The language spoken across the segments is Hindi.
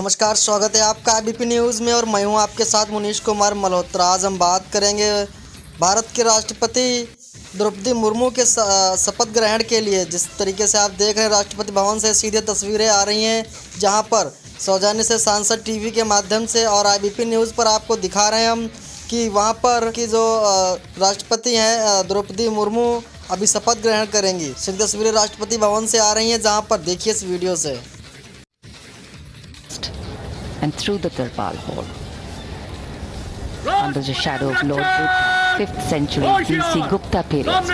नमस्कार, स्वागत है आपका आईबीपी न्यूज़ में और मैं हूं आपके साथ मुनीश कुमार मल्होत्रा। आज हम बात करेंगे भारत के राष्ट्रपति द्रौपदी मुर्मू के शपथ ग्रहण के लिए। जिस तरीके से आप देख रहे हैं, राष्ट्रपति भवन से सीधे तस्वीरें आ रही हैं, जहां पर सौजन्य से सांसद टीवी के माध्यम से और आईबीपी न्यूज़ पर आपको दिखा रहे हैं हम कि वहां पर की जो राष्ट्रपति हैं द्रौपदी मुर्मू अभी शपथ ग्रहण करेंगी। सीधी तस्वीरें राष्ट्रपति भवन से आ रही हैं, जहाँ पर देखिए इस वीडियो से। And through the Darbar Hall, under the shadow of Lord Buddha, 5th century BC Gupta period.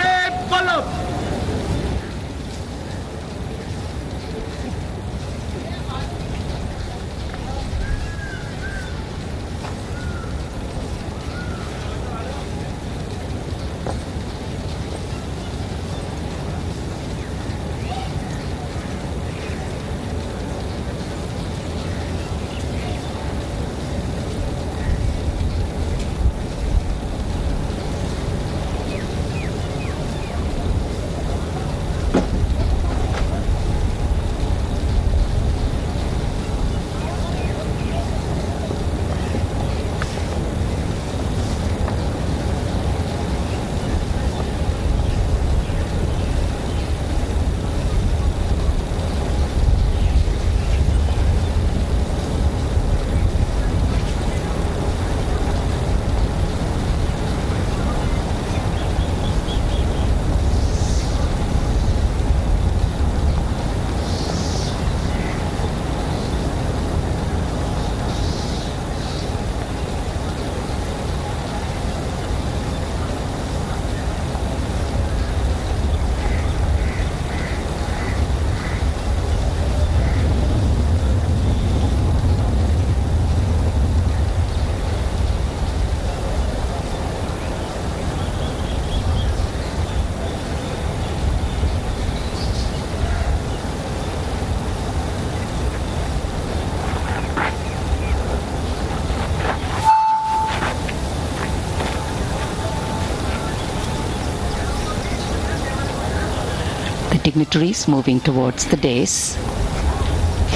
The dignitaries moving towards the dais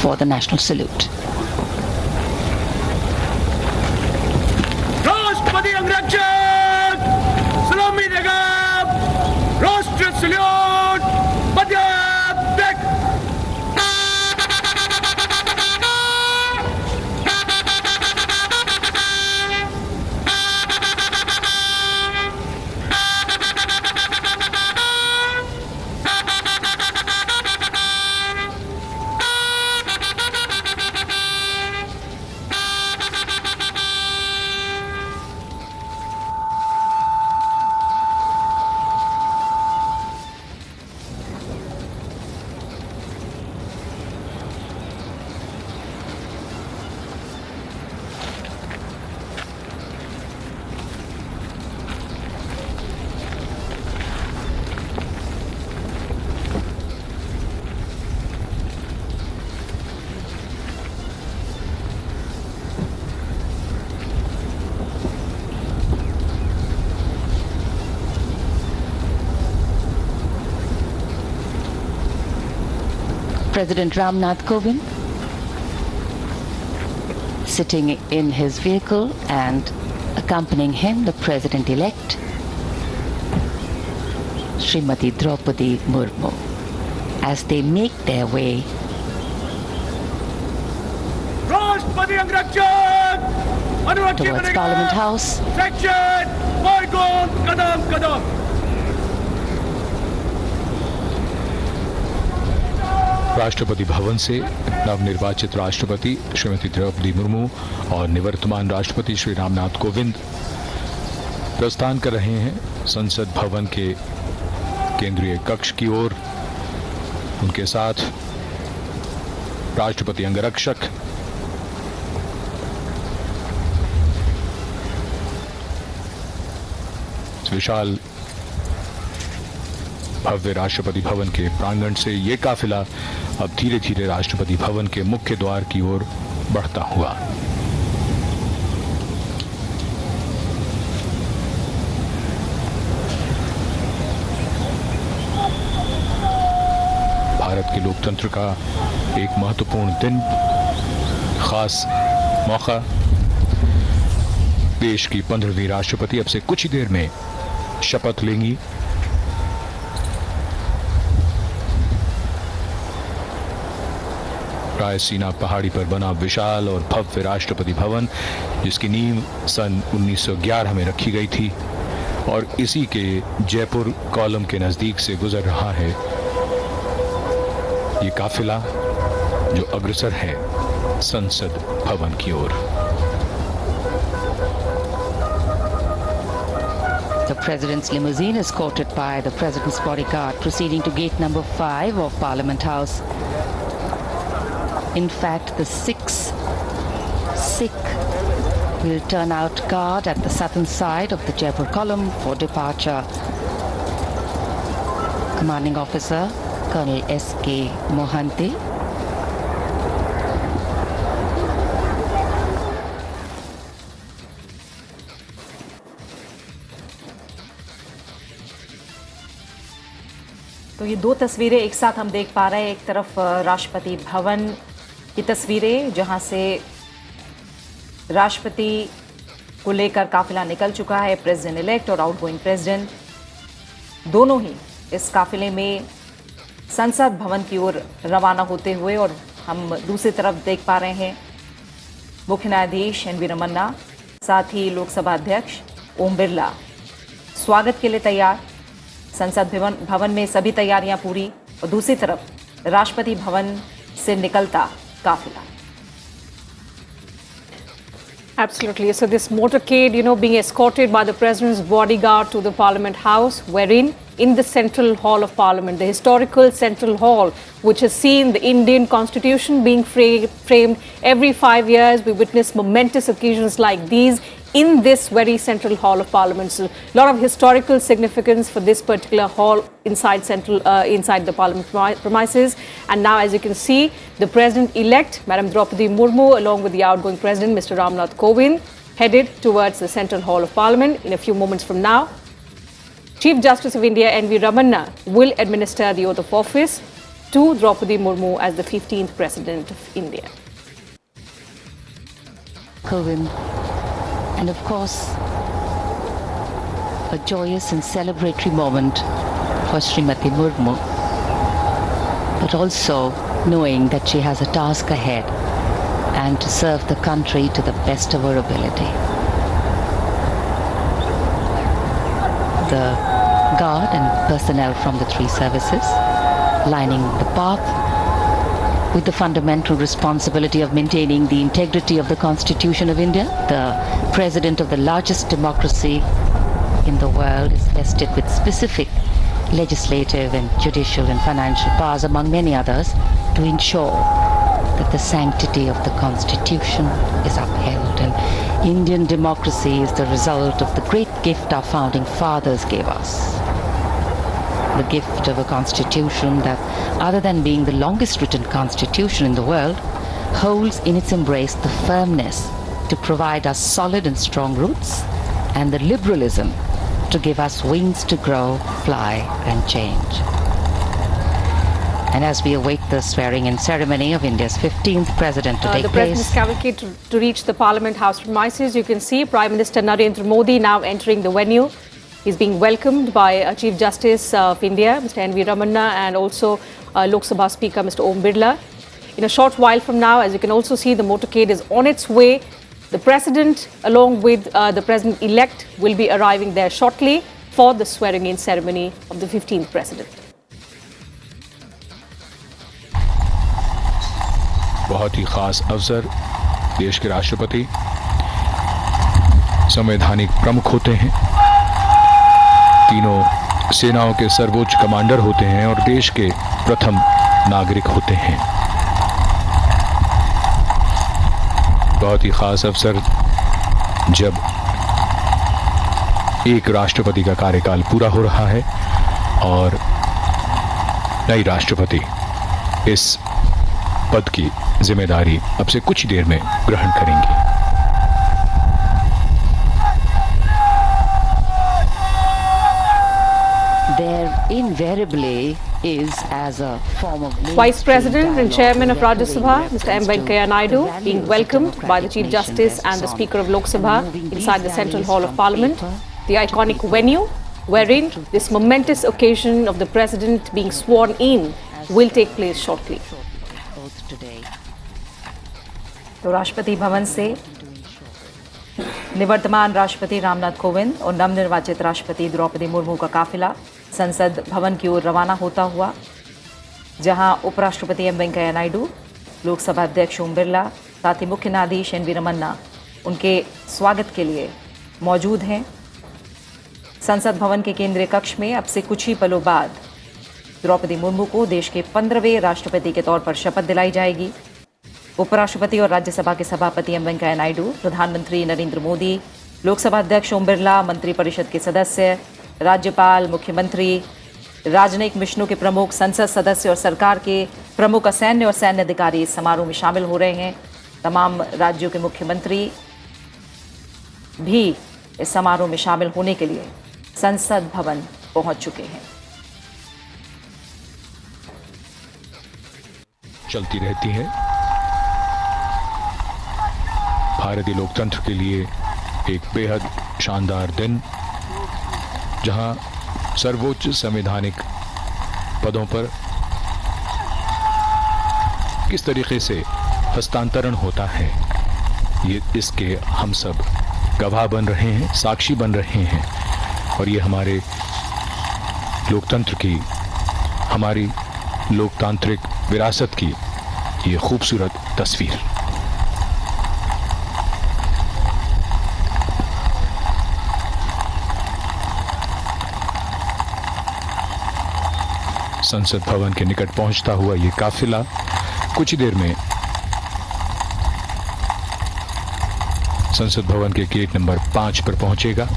for the national salute. राष्ट्रपति अंगरक्षक सलामी देगा। राष्ट्रीय salute पद्यात्मक। President Ramnath Kovind sitting in his vehicle, and accompanying him the President-elect Srimati Draupadi Murmu as they make their way राष्ट्रपति अंगरक्षक towards Parliament House. सेक्शन माइगोन कदम कदम। राष्ट्रपति भवन से नवनिर्वाचित राष्ट्रपति श्रीमती द्रौपदी मुर्मू और निवर्तमान राष्ट्रपति श्री रामनाथ कोविंद प्रस्थान कर रहे हैं संसद भवन के केंद्रीय कक्ष की ओर। उनके साथ राष्ट्रपति अंगरक्षक विशाल भव्य राष्ट्रपति भवन के प्रांगण से ये काफिला अब धीरे धीरे राष्ट्रपति भवन के मुख्य द्वार की ओर बढ़ता हुआ भारत के लोकतंत्र का एक महत्वपूर्ण दिन खास मौका। देश की 15वीं राष्ट्रपति अब से कुछ ही देर में शपथ लेंगी। रायसीना पहाड़ी पर बना विशाल और भव्य राष्ट्रपति भवन, जिसकी नींव सन 1911 में रखी गई थी और इसी के जयपुर कॉलम के नजदीक से गुजर रहा है ये काफिला, जो अग्रसर है संसद भवन की ओर। The President's limousine is escorted by the President's bodyguard proceeding to gate number 5 of Parliament House. In fact, the 6 Sikh will turn out guard at the southern side of the Jaipur column for departure. Commanding Officer Colonel S.K. Mohanty. तो ये दो तस्वीरें एक साथ हम देख पा रहे हैं। एक तरफ राष्ट्रपति भवन की तस्वीरें, जहां से राष्ट्रपति को लेकर काफिला निकल चुका है। प्रेसिडेंट इलेक्ट और आउटगोइंग प्रेसिडेंट दोनों ही इस काफिले में संसद भवन की ओर रवाना होते हुए, और हम दूसरी तरफ देख पा रहे हैं मुख्य न्यायाधीश एन वी रमन्ना, साथ ही लोकसभा अध्यक्ष ओम बिरला स्वागत के लिए तैयार। संसद भवन में सभी तैयारियां पूरी, और दूसरी तरफ राष्ट्रपति भवन से निकलता काफिला। Absolutely. So this motorcade, being escorted by the President's bodyguard to the Parliament House, wherein in the Central Hall of Parliament, the historical Central Hall, which has seen the Indian Constitution being framed every 5 years. We witness momentous occasions like these in this very Central Hall of Parliament. So a lot of historical significance for this particular hall inside the Parliament premises. And now, as you can see, the President-elect, Madam Draupadi Murmu, along with the outgoing President, Mr. Ramnath Kovind, headed towards the Central Hall of Parliament. In a few moments from now, Chief Justice of India N.V. Ramanna will administer the oath of office to Draupadi Murmu as the 15th President of India. Kovind. And of course, a joyous and celebratory moment for Srimati Murmu, but also knowing that she has a task ahead and to serve the country to the best of her ability. The guard and personnel from the three services lining the path with the fundamental responsibility of maintaining the integrity of the Constitution of India. The President of the largest democracy in the world is vested with specific legislative and judicial and financial powers, among many others, to ensure that the sanctity of the Constitution is upheld. And Indian democracy is the result of the great gift our founding fathers gave us. The gift of a constitution that, other than being the longest written constitution in the world, holds in its embrace the firmness to provide us solid and strong roots, and the liberalism to give us wings to grow, fly, and change. And as we await the swearing-in ceremony of India's 15th president to take the President's place, cavalcade to reach the Parliament House premises, you can see Prime Minister Narendra Modi now entering the venue. He's being welcomed by Chief Justice of India, Mr. N.V. Ramanna, and also Lok Sabha Speaker, Mr. Om Birla. In a short while from now, as you can also see, the motorcade is on its way. The President, along with the President-elect, will be arriving there shortly for the swearing-in ceremony of the 15th President. बहुत ही खास अवसर। देश के राष्ट्रपति संवैधानिक प्रमुख होते हैं, तीनों सेनाओं के सर्वोच्च कमांडर होते हैं और देश के प्रथम नागरिक होते हैं। बहुत ही खास अवसर जब एक राष्ट्रपति का कार्यकाल पूरा हो रहा है और नई राष्ट्रपति इस पद की जिम्मेदारी अब से कुछ देर में ग्रहण करेंगी। there invariably is as a form of Vice President and dialogue Chairman of with Rajya Sabha, reference Mr. M. to Venkaiah Naidu, the being values welcomed a by the democratic Chief nation Justice rests and the on. Speaker of Lok Sabha Moving these inside the Central values Hall of from Parliament, paper the iconic venue wherein this momentous occasion of the President being sworn in will take place shortly. Both today. तो राष्ट्रपति भवन से निवर्तमान राष्ट्रपति रामनाथ कोविंद और नवनिर्वाचित राष्ट्रपति द्रौपदी मुर्मू का काफिला संसद भवन की ओर रवाना होता हुआ, जहां उपराष्ट्रपति एम वेंकैया नायडू, लोकसभा अध्यक्ष ओम बिरला, साथ ही मुख्य न्यायाधीश एन वी रमन्ना उनके स्वागत के लिए मौजूद हैं। संसद भवन के केंद्रीय कक्ष में अब से कुछ ही पलों बाद द्रौपदी मुर्मू को देश के 15वें राष्ट्रपति के तौर पर शपथ दिलाई जाएगी। उपराष्ट्रपति और राज्यसभा के सभापति एम वेंकैया नायडू, प्रधानमंत्री नरेंद्र मोदी, लोकसभा अध्यक्ष ओम बिरला, मंत्रिपरिषद के सदस्य, राज्यपाल, मुख्यमंत्री, राजनयिक मिशनों के प्रमुख, संसद सदस्य और सरकार के प्रमुख सैन्य और सैन्य अधिकारी इस समारोह में शामिल हो रहे हैं। तमाम राज्यों के मुख्यमंत्री भी इस समारोह में शामिल होने के लिए संसद भवन पहुंच चुके हैं। चलती रहती है। भारतीय लोकतंत्र के लिए एक बेहद शानदार दिन, जहां सर्वोच्च संवैधानिक पदों पर किस तरीके से हस्तांतरण होता है, ये इसके हम सब गवाह बन रहे हैं, साक्षी बन रहे हैं। और ये हमारे लोकतंत्र की, हमारी लोकतांत्रिक विरासत की ये खूबसूरत तस्वीर। संसद भवन के निकट पहुंचता हुआ ये काफिला कुछ ही देर में संसद भवन के गेट नंबर 5 पर पहुंचेगा।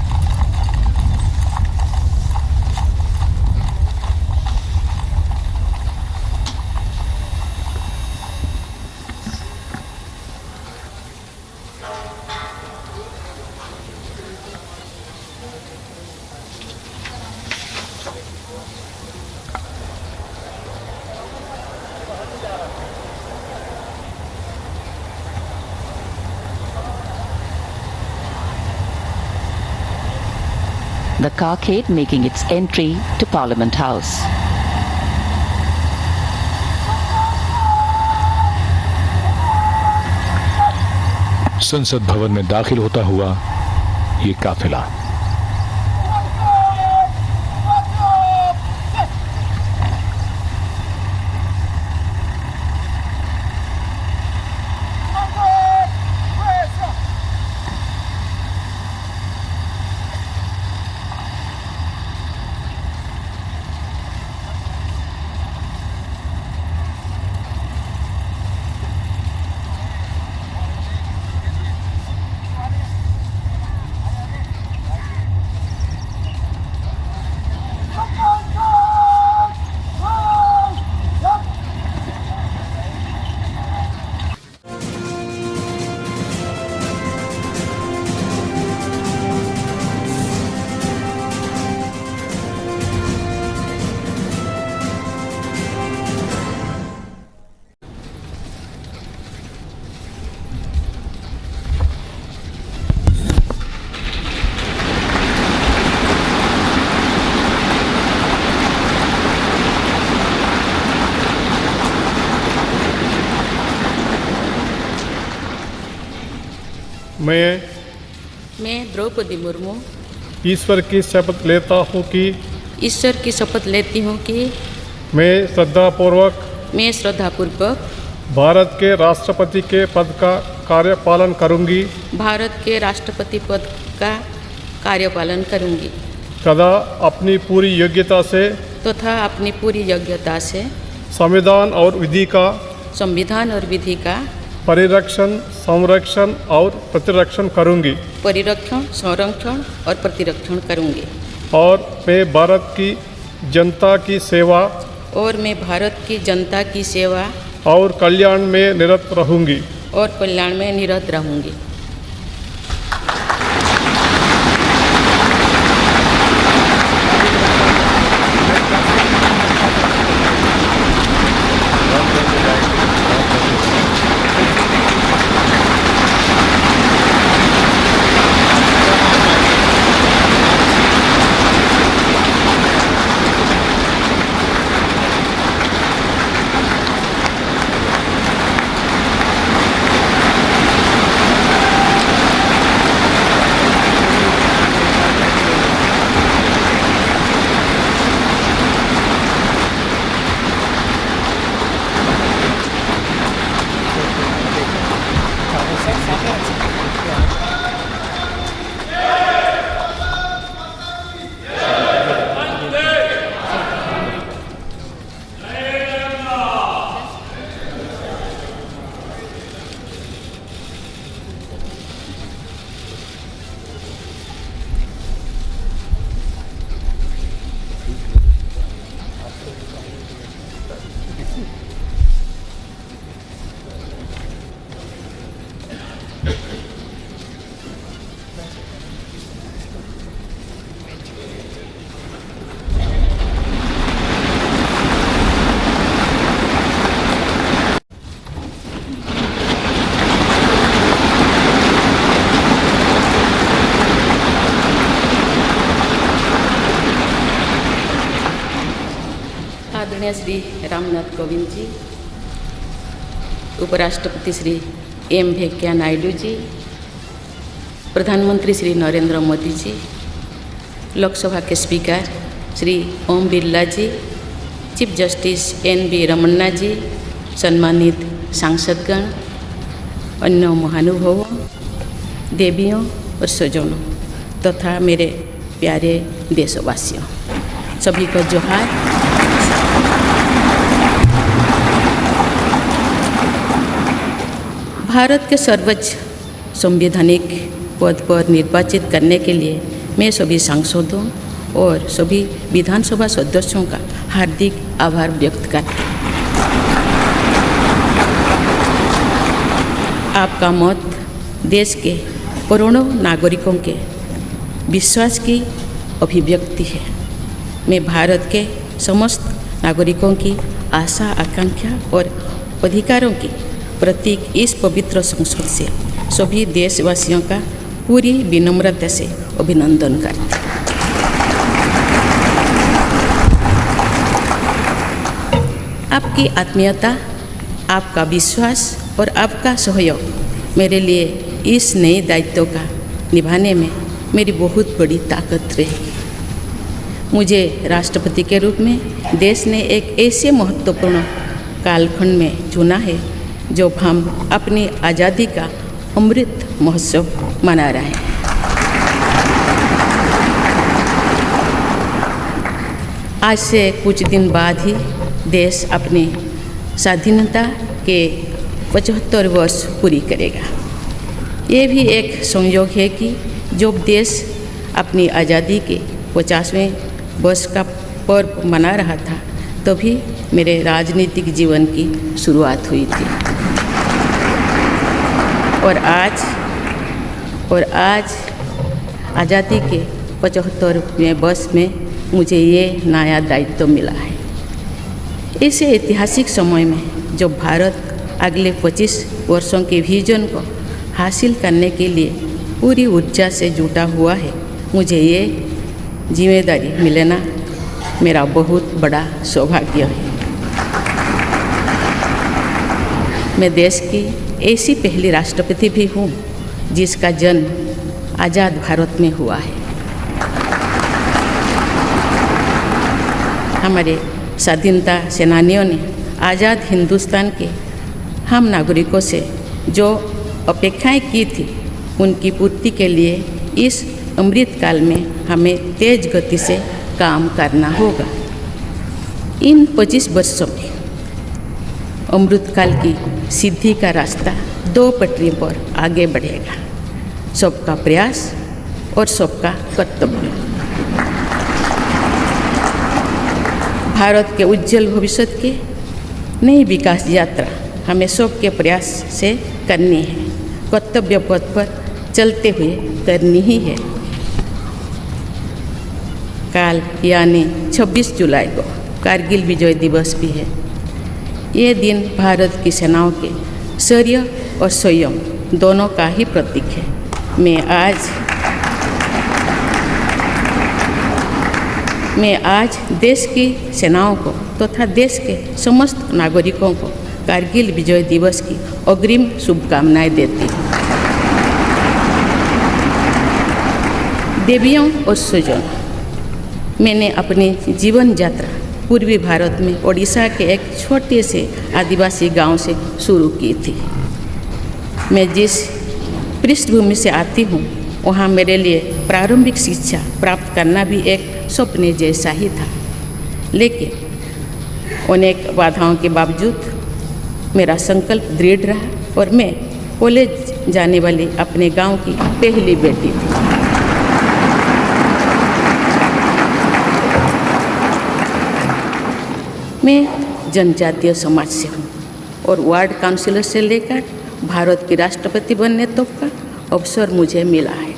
The carcade making its entry to Parliament House. संसद भवन में दाखिल होता हुआ ये काफिला मैं द्रौपदी मुर्मू ईश्वर की शपथ लेता हूँ कि ईश्वर की शपथ लेती हूँ कि मैं श्रद्धापूर्वक भारत के राष्ट्रपति के पद का कार्यपालन करूँगी भारत के राष्ट्रपति पद का कार्यपालन करूँगी तथा अपनी पूरी योग्यता से संविधान और विधि का परिरक्षण, संरक्षण और प्रतिरक्षण करूँगी और मैं भारत की जनता की सेवा और कल्याण में निरत रहूँगी माननीय श्री रामनाथ कोविंद जी, उपराष्ट्रपति श्री एम वेंकैया नायडू जी, प्रधानमंत्री श्री नरेंद्र मोदी जी, लोकसभा के स्पीकर श्री ओम बिरला जी, चीफ जस्टिस एन.वी. रमन्ना जी, सम्मानित सांसदगण, अन्य महानुभावों, देवियों और स्वजनों तथा मेरे प्यारे देशवासियों, सभी को जोहार। भारत के सर्वोच्च संवैधानिक पद पर निर्वाचित करने के लिए मैं सभी सांसदों और सभी विधानसभा सदस्यों का हार्दिक आभार व्यक्त करती हूँ। आपका मत देश के करोड़ों नागरिकों के विश्वास की अभिव्यक्ति है। मैं भारत के समस्त नागरिकों की आशा, आकांक्षा और अधिकारों की प्रतीक इस पवित्र संसद से सभी देशवासियों का पूरी विनम्रता से अभिनंदन करती हूँ। आपकी आत्मीयता, आपका विश्वास और आपका सहयोग मेरे लिए इस नए दायित्व का निभाने में मेरी बहुत बड़ी ताकत रहेगी। मुझे राष्ट्रपति के रूप में देश ने एक ऐसे महत्वपूर्ण कालखंड में चुना है जब हम अपनी आज़ादी का अमृत महोत्सव मना रहे हैं। आज से कुछ दिन बाद ही देश अपनी स्वाधीनता के 75 वर्ष पूरी करेगा। ये भी एक संयोग है कि जब देश अपनी आज़ादी के 50वें वर्ष का पर्व मना रहा था तभी मेरे राजनीतिक जीवन की शुरुआत हुई थी। और आज आज़ादी के 75वें वर्ष में मुझे ये नया दायित्व मिला है। ऐसे ऐतिहासिक समय में जब भारत अगले 25 वर्षों के विजन को हासिल करने के लिए पूरी ऊर्जा से जुटा हुआ है, मुझे ये जिम्मेदारी मिलना मेरा बहुत बड़ा सौभाग्य है। मैं देश की ऐसी पहली राष्ट्रपति भी हूँ जिसका जन्म आज़ाद भारत में हुआ है। हमारे स्वाधीनता सेनानियों ने आज़ाद हिंदुस्तान के हम नागरिकों से जो अपेक्षाएं की थी उनकी पूर्ति के लिए इस अमृत काल में हमें तेज गति से काम करना होगा। इन 25 वर्षों में अमृत काल की सिद्धि का रास्ता 2 पटरियों पर आगे बढ़ेगा, सबका प्रयास और सबका कर्तव्य। भारत के उज्जवल भविष्य के नई विकास यात्रा हमें सबके प्रयास से करनी है, कर्तव्य पथ पर चलते हुए करनी ही है। काल यानी 26 जुलाई को कारगिल विजय दिवस भी है। ये दिन भारत की सेनाओं के शौर्य और संयम दोनों का ही प्रतीक है। मैं आज देश की सेनाओं को तथा देश के समस्त नागरिकों को कारगिल विजय दिवस की अग्रिम शुभकामनाएं देती हूँ। देवियों और स्वजनों, मैंने अपनी जीवन यात्रा पूर्वी भारत में ओडिशा के एक छोटे से आदिवासी गांव से शुरू की थी। मैं जिस पृष्ठभूमि से आती हूँ वहाँ मेरे लिए प्रारंभिक शिक्षा प्राप्त करना भी एक सपने जैसा ही था, लेकिन अनेक बाधाओं के बावजूद मेरा संकल्प दृढ़ रहा और मैं कॉलेज जाने वाली अपने गांव की पहली बेटी थी। मैं जनजातीय समाज से हूँ और वार्ड काउंसिलर से लेकर भारत की राष्ट्रपति बनने तक का अवसर मुझे मिला है।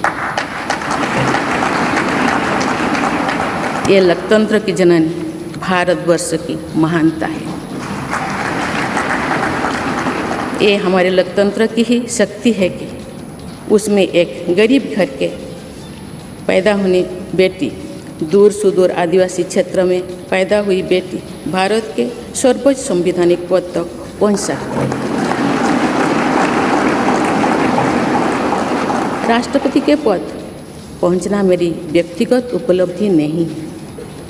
ये लोकतंत्र की जननी भारतवर्ष की महानता है। ये हमारे लोकतंत्र की ही शक्ति है कि उसमें एक गरीब घर के पैदा होने बेटी दूर सुदूर आदिवासी क्षेत्र में पैदा हुई बेटी भारत के सर्वोच्च संवैधानिक पद तक पहुंच सकती है। राष्ट्रपति के पद पहुंचना मेरी व्यक्तिगत उपलब्धि नहीं है,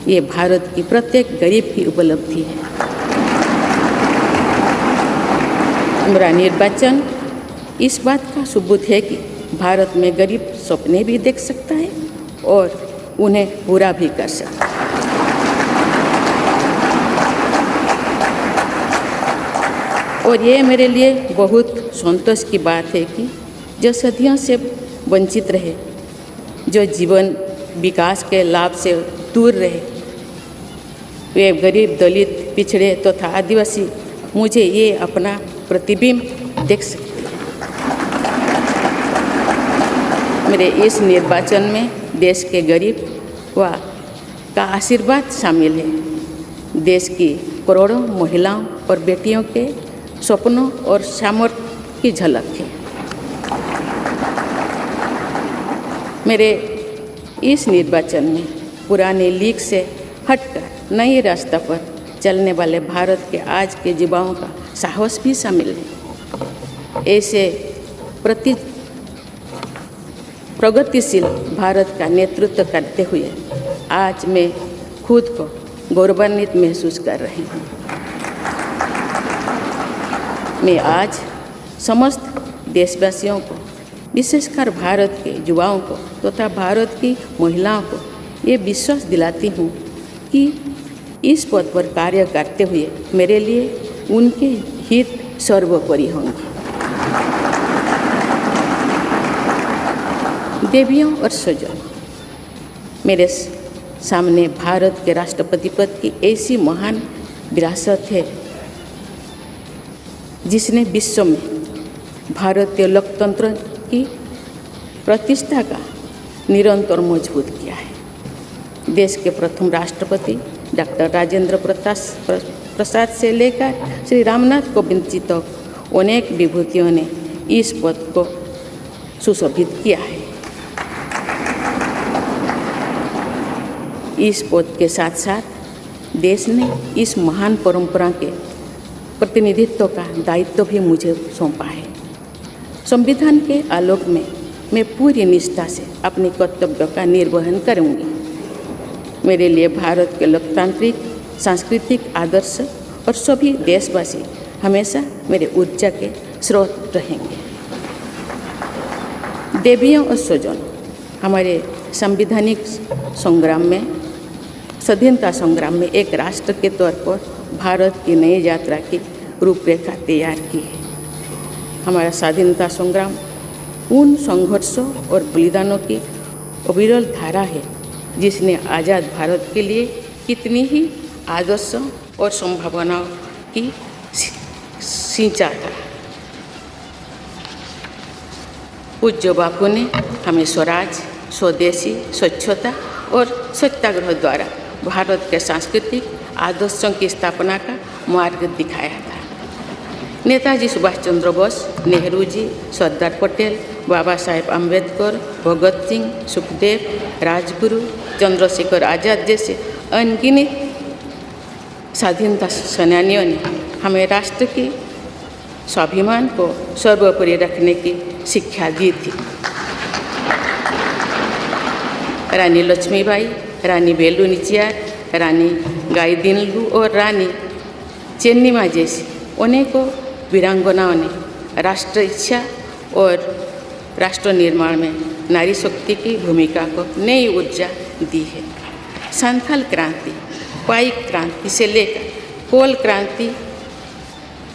ये भारत की प्रत्येक गरीब की उपलब्धि है। मेरा निर्वाचन इस बात का सबूत है कि भारत में गरीब सपने भी देख सकता है और उन्हें पूरा भी कर सकता है। और ये मेरे लिए बहुत संतोष की बात है कि जो सदियों से वंचित रहे, जो जीवन विकास के लाभ से दूर रहे, वे गरीब, दलित, पिछड़े तथा आदिवासी मुझे ये अपना प्रतिबिंब देख सकते हैं। मेरे इस निर्वाचन में देश के गरीब व का आशीर्वाद शामिल है। देश की करोड़ों महिलाओं और बेटियों के सपनों और सामर्थ्य की झलक है। मेरे इस निर्वाचन में पुराने लीग से हटकर नए रास्ते पर चलने वाले भारत के आज के युवाओं का साहस भी शामिल है। ऐसे प्रगतिशील भारत का नेतृत्व करते हुए आज मैं खुद को गौरवान्वित महसूस कर रही हूँ। मैं आज समस्त देशवासियों को, विशेषकर भारत के युवाओं को तथा भारत की महिलाओं को ये विश्वास दिलाती हूँ कि इस पद पर कार्य करते हुए मेरे लिए उनके हित सर्वोपरि होंगे। देवियों और स्वजनों, मेरे सामने भारत के राष्ट्रपति पद की ऐसी महान विरासत है जिसने विश्व में भारतीय लोकतंत्र की प्रतिष्ठा का निरंतर मजबूत किया है। देश के प्रथम राष्ट्रपति डॉक्टर राजेंद्र प्रसाद से लेकर श्री रामनाथ कोविंद जी तक अनेक विभूतियों ने इस पद को सुशोभित किया है। इस पद के साथ साथ देश ने इस महान परंपरा के प्रतिनिधित्व का दायित्व भी मुझे सौंपा है। संविधान के आलोक में मैं पूरी निष्ठा से अपने कर्तव्यों का निर्वहन करूंगी। मेरे लिए भारत के लोकतांत्रिक सांस्कृतिक आदर्श और सभी देशवासी हमेशा मेरे ऊर्जा के स्रोत रहेंगे। देवियों और स्वजनों, हमारे संवैधानिक संग्राम में, स्वाधीनता संग्राम में एक राष्ट्र के तौर पर भारत की नई यात्रा की रूपरेखा तैयार की है। हमारा स्वाधीनता संग्राम उन संघर्षों और बलिदानों की अविरल धारा है जिसने आज़ाद भारत के लिए कितनी ही आदर्शों और संभावनाओं की सिंचा था। पूज्य बापू ने हमें स्वराज, स्वदेशी, स्वच्छता और सत्याग्रह द्वारा भारत के सांस्कृतिक आदर्शों की स्थापना का मार्ग दिखाया था। नेताजी सुभाष चंद्र बोस, नेहरू जी, सरदार पटेल, बाबा साहेब अम्बेडकर, भगत सिंह, सुखदेव, राजगुरु, चंद्रशेखर आज़ाद जैसे अनगिनत स्वाधीनता सेनानियों ने हमें राष्ट्र के स्वाभिमान को सर्वोपरि रखने की शिक्षा दी थी। रानी लक्ष्मीबाई, रानी वेलु नाचियार, रानी गाईदिन्लु और रानी चेन्निमा जैसी अनेकों वीरांगनाओं ने राष्ट्र इच्छा और राष्ट्र निर्माण में नारी शक्ति की भूमिका को नई ऊर्जा दी है। संथाल क्रांति, पाइक क्रांति से लेकर कोल क्रांति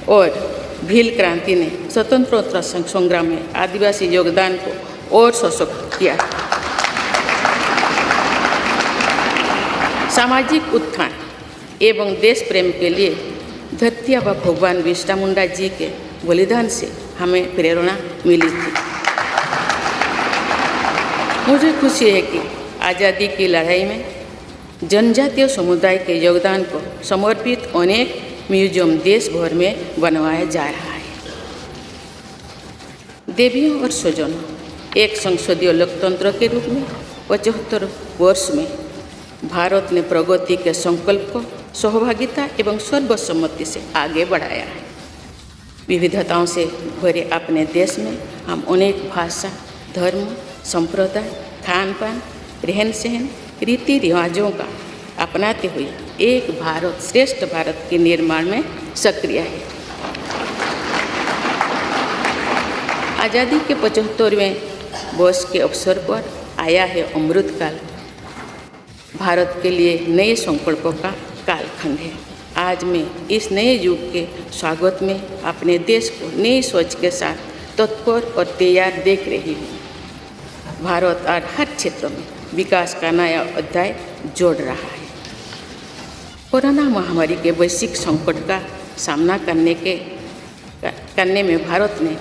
और भील क्रांति ने स्वतंत्रता संग्राम में आदिवासी योगदान को और सशक्त किया। सामाजिक उत्थान एवं देश प्रेम के लिए धरती आबा भगवान बिरसा मुंडा जी के बलिदान से हमें प्रेरणा मिली थी। मुझे खुशी है कि आज़ादी की लड़ाई में जनजातीय समुदाय के योगदान को समर्पित अनेक म्यूजियम देश भर में बनवाया जा रहा है। देवियों और स्वजनों, एक संसदीय लोकतंत्र के रूप में 75 वर्ष में भारत ने प्रगति के संकल्प को सहभागिता एवं सर्वसम्मति से आगे बढ़ाया है। विविधताओं से भरे अपने देश में हम अनेक भाषा, धर्म, संप्रदाय, खान पान, रहन सहन, रीति रिवाजों का अपनाते हुए एक भारत श्रेष्ठ भारत के निर्माण में सक्रिय है। आज़ादी के 75वें वर्ष के अवसर पर आया है अमृतकाल। भारत के लिए नए संकल्पों का कालखंड है। आज मैं इस नए युग के स्वागत में अपने देश को नई सोच के साथ तत्पर और तैयार देख रही हूँ। भारत आज हर क्षेत्र में विकास का नया अध्याय जोड़ रहा है। कोरोना महामारी के वैश्विक संकट का सामना करने में भारत ने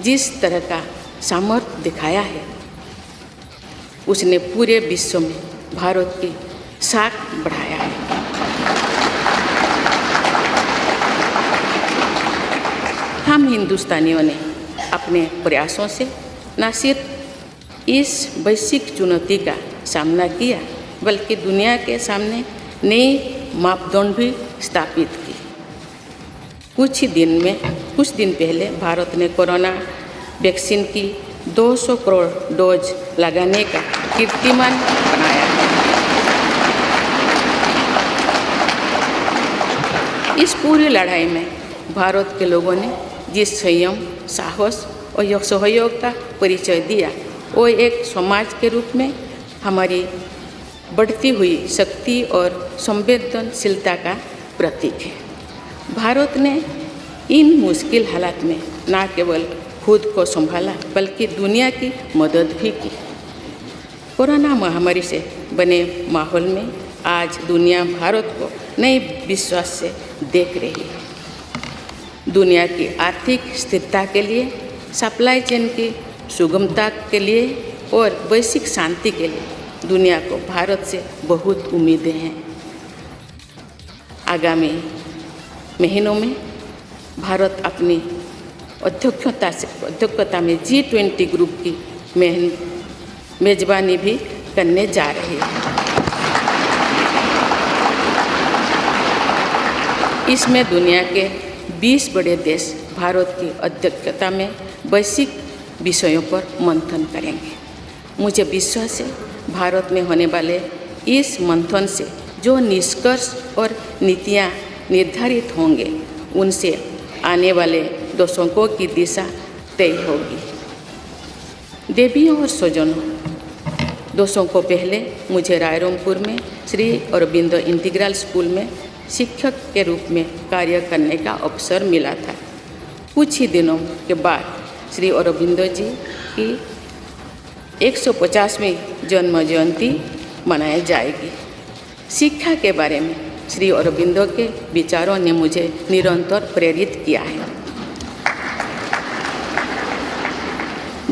जिस तरह का सामर्थ्य दिखाया है, उसने पूरे विश्व में भारत की साख बढ़ाया है। हम हिंदुस्तानियों ने अपने प्रयासों से न सिर्फ इस वैश्विक चुनौती का सामना किया, बल्कि दुनिया के सामने नए मापदंड भी स्थापित किए। कुछ दिन पहले भारत ने कोरोना वैक्सीन की 200 करोड़ डोज लगाने का कीर्तिमान बनाया है। इस पूरी लड़ाई में भारत के लोगों ने जिस संयम, साहस और सहयोग का परिचय दिया, वो एक समाज के रूप में हमारी बढ़ती हुई शक्ति और संवेदनशीलता का प्रतीक है। भारत ने इन मुश्किल हालात में न केवल खुद को संभाला, बल्कि दुनिया की मदद भी की। कोरोना महामारी से बने माहौल में आज दुनिया भारत को नए विश्वास से देख रही है। दुनिया की आर्थिक स्थिरता के लिए, सप्लाई चेन की सुगमता के लिए और वैश्विक शांति के लिए दुनिया को भारत से बहुत उम्मीदें हैं। आगामी महीनों में भारत अपनी अध्यक्षता में G20 ग्रुप की मेजबानी भी करने जा रही है। इसमें दुनिया के 20 बड़े देश भारत की अध्यक्षता में वैश्विक विषयों पर मंथन करेंगे। मुझे विश्वास है भारत में होने वाले इस मंथन से जो निष्कर्ष और नीतियाँ निर्धारित होंगे, उनसे आने वाले दशकों की दिशा तय होगी। देवियों और स्वजनों, दशकों पहले मुझे रायरंगपुर में श्री अरबिंदो इंटीग्रल स्कूल में शिक्षक के रूप में कार्य करने का अवसर मिला था। कुछ ही दिनों के बाद श्री अरबिंदो जी की 150वीं जन्म जयंती मनाई जाएगी। शिक्षा के बारे में श्री अरबिंदो के विचारों ने मुझे निरंतर प्रेरित किया है।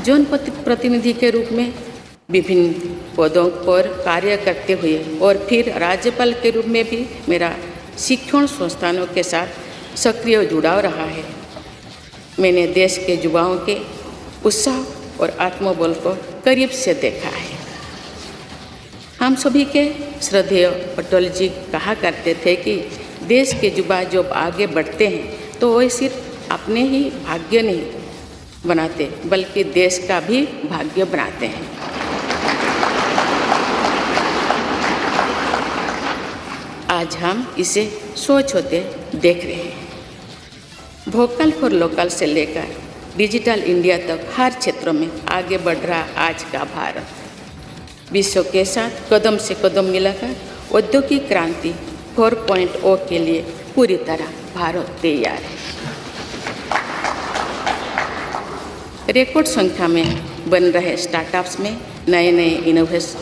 जन प्रतिनिधि के रूप में विभिन्न पदों पर कार्य करते हुए और फिर राज्यपाल के रूप में भी मेरा शिक्षण संस्थानों के साथ सक्रिय जुड़ाव रहा है। मैंने देश के युवाओं के उत्साह और आत्मबल को करीब से देखा है। हम सभी के श्रद्धेय अटल जी कहा करते थे कि देश के युवा जब आगे बढ़ते हैं तो वे सिर्फ अपने ही भाग्य नहीं बनाते, बल्कि देश का भी भाग्य बनाते हैं। आज हम इसे सोच होते देख रहे हैं। वोकल फॉर लोकल से लेकर डिजिटल इंडिया तक हर क्षेत्र में आगे बढ़ रहा आज का भारत विश्व के साथ कदम से कदम मिलाकर औद्योगिक क्रांति 4.0 के लिए पूरी तरह भारत तैयार है। रिकॉर्ड संख्या में बन रहे स्टार्टअप्स में नए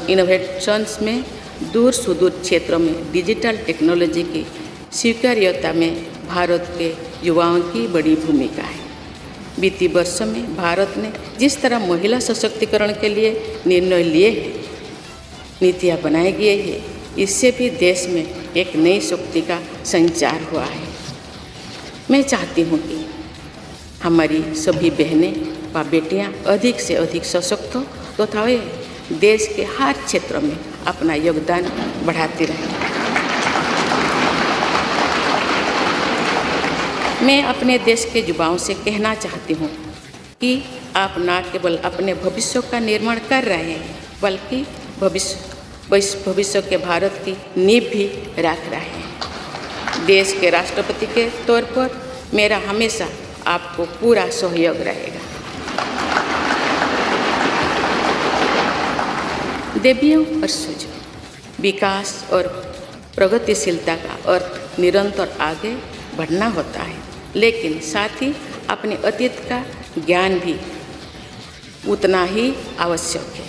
इनोवेशंस में दूर सुदूर क्षेत्रों में डिजिटल टेक्नोलॉजी की स्वीकार्यता में भारत के युवाओं की बड़ी भूमिका है। बीती वर्षों में भारत ने जिस तरह महिला सशक्तिकरण के लिए निर्णय लिए हैं, नीतियाँ बनाई गई है, इससे भी देश में एक नई शक्ति का संचार हुआ है। मैं चाहती हूँ कि हमारी सभी बहनें व बेटियाँ अधिक से अधिक सशक्त हो तथा वे देश के हर क्षेत्र में अपना योगदान बढ़ाती रहें। मैं अपने देश के युवाओं से कहना चाहती हूँ कि आप न केवल अपने भविष्य का निर्माण कर रहे हैं बल्कि भविष्य के भारत की नींव भी रख रहे हैं। देश के राष्ट्रपति के तौर पर मेरा हमेशा आपको पूरा सहयोग रहेगा। देवियों और सूझो, विकास और प्रगतिशीलता का अर्थ निरंतर आगे बढ़ना होता है, लेकिन साथ ही अपने अतीत का ज्ञान भी उतना ही आवश्यक है।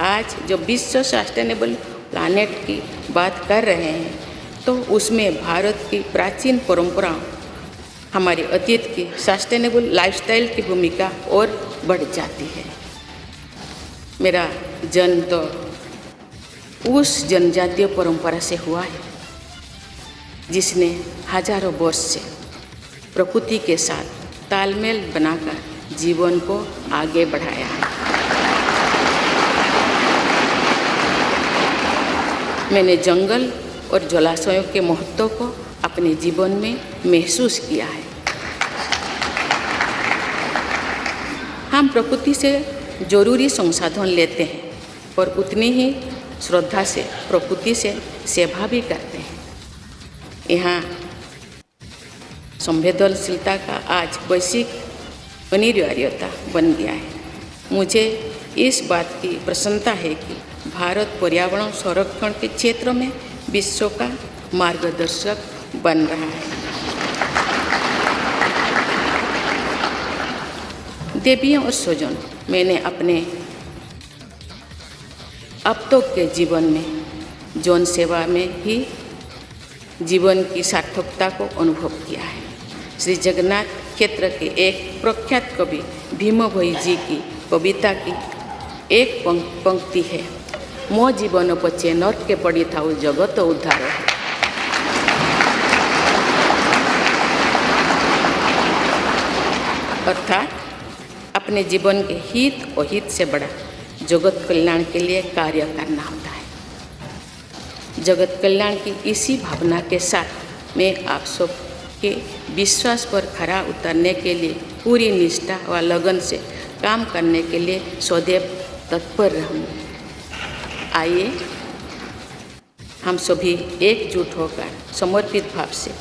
आज जो विश्व सस्टेनेबल प्लानेट की बात कर रहे हैं तो उसमें भारत की प्राचीन परंपराओं, हमारे अतीत की सस्टेनेबल लाइफस्टाइल की भूमिका और बढ़ जाती है। मेरा जन्म तो उस जनजातीय परंपरा से हुआ है जिसने हजारों वर्ष से प्रकृति के साथ तालमेल बनाकर जीवन को आगे बढ़ाया है। मैंने जंगल और जलाशयों के महत्व को अपने जीवन में महसूस किया है। हम प्रकृति से जरूरी संसाधन लेते हैं और उतनी ही श्रद्धा से प्रकृति से सेवा भी करते हैं। यहाँ संवेदनशीलता का आज वैश्विक अनिवार्यता बन गया है। मुझे इस बात की प्रसन्नता है कि भारत पर्यावरण संरक्षण के क्षेत्र में विश्व का मार्गदर्शक बन रहा है। देवियों और स्वजन, मैंने अपने अब तक के जीवन में जन सेवा में ही जीवन की सार्थकता को अनुभव किया है। श्री जगन्नाथ क्षेत्र के एक प्रख्यात कवि भीम भोई जी की कविता की एक पंक्ति है, मो जीवन पचे नर्क के पड़ी था जगत उद्धार है। अर्थात अपने जीवन के हित और हित से बड़ा जगत कल्याण के लिए कार्य करना होता है। जगत कल्याण की इसी भावना के साथ मैं आप सब के विश्वास पर खरा उतरने के लिए पूरी निष्ठा व लगन से काम करने के लिए सदैव तत्पर रहूँगी। आइए हम सभी एकजुट होकर समर्पित भाव से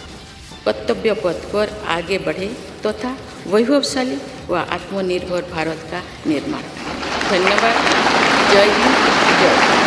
कर्तव्य पथ पर आगे बढ़े तथा वैभवशाली व आत्मनिर्भर भारत का निर्माण करें। धन्यवाद। जय हिंद, जय।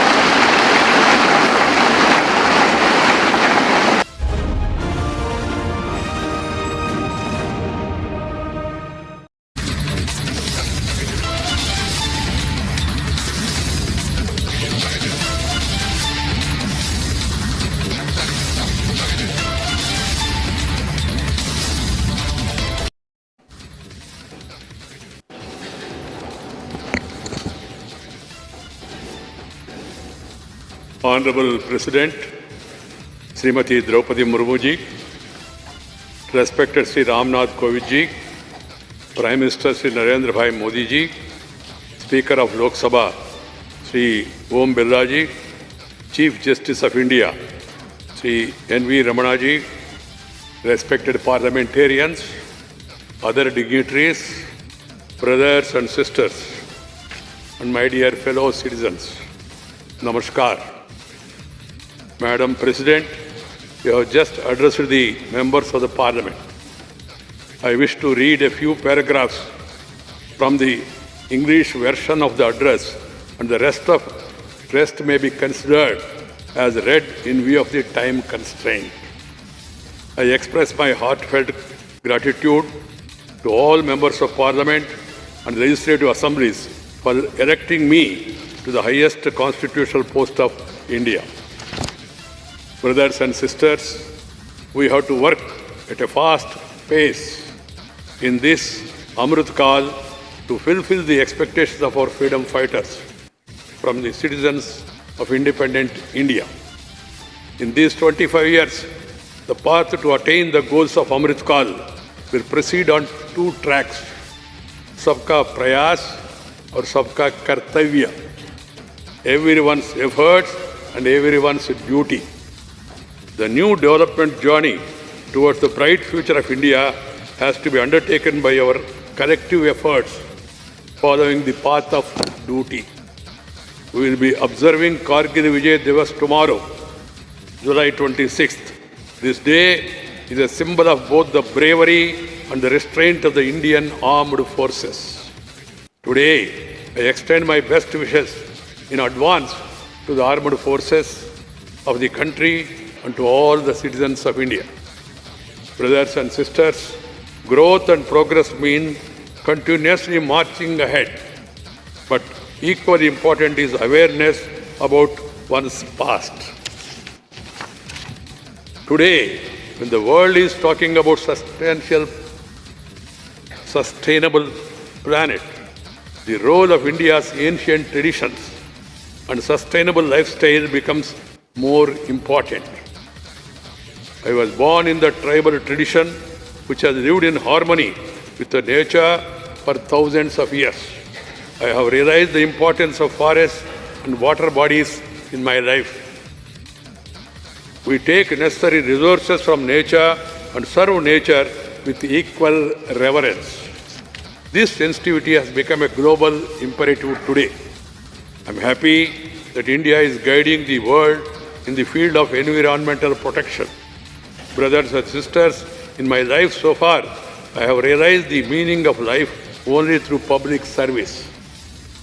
Honorable President, Srimati Draupadi Murmu ji, respected Sri Ramnath Kovind ji, Prime Minister Sri Narendra Bhai Modi ji, Speaker of Lok Sabha Sri Om Birla ji, Chief Justice of India Sri N.V. Ramana ji, respected parliamentarians, other dignitaries, brothers and sisters, and my dear fellow citizens, Namaskar. Madam President, you have just addressed the members of the Parliament. I wish to read a few paragraphs from the English version of the address, and the rest may be considered as read in view of the time constraint. I express my heartfelt gratitude to all members of Parliament and legislative assemblies for electing me to the highest constitutional post of India. Brothers and sisters, we have to work at a fast pace in this Amrit Kal to fulfill the expectations of our freedom fighters from the citizens of independent India. In these 25 years, the path to attain the goals of Amrit Kal will proceed on two tracks, Sabka Prayas or Sabka Kartavya. Everyone's efforts and everyone's duty. The new development journey towards the bright future of India has to be undertaken by our collective efforts following the path of duty. We will be observing Kargil Vijay Divas tomorrow, July 26th. This day is a symbol of both the bravery and the restraint of the Indian armed forces. Today, I extend my best wishes in advance to the armed forces of the country and to all the citizens of India. Brothers and sisters, growth and progress mean continuously marching ahead. But equally important is awareness about one's past. Today, when the world is talking about sustainable planet, the role of India's ancient traditions and sustainable lifestyle becomes more important. I was born in the tribal tradition which has lived in harmony with the nature for thousands of years. I have realized the importance of forests and water bodies in my life. We take necessary resources from nature and serve nature with equal reverence. This sensitivity has become a global imperative today. I am happy that India is guiding the world in the field of environmental protection. Brothers and sisters, in my life so far, I have realized the meaning of life only through public service.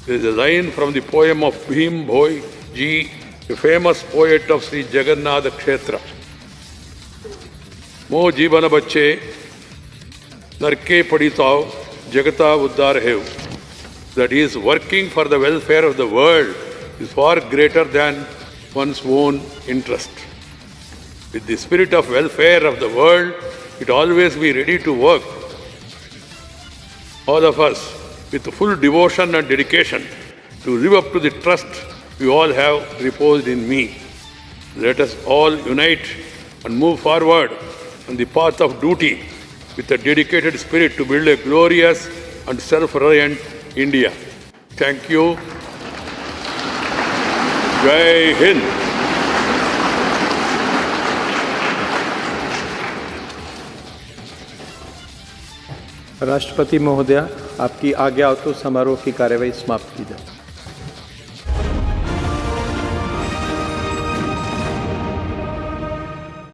There is a line from the poem of Bhim Bhoi Ji, a famous poet of Sri Jagannath Kshetra. Mo jeevan bacche, narke paditao, jagata uddar hev. That is, working for the welfare of the world is far greater than one's own interest. With the spirit of welfare of the world, it always be ready to work. All of us, with full devotion and dedication, to live up to the trust you all have reposed in me. Let us all unite and move forward on the path of duty with a dedicated spirit to build a glorious and self-reliant India. Thank you. Jai Hind. राष्ट्रपति महोदया, आपकी आज्ञा हो तो समारोह की कार्यवाही समाप्त की जाए।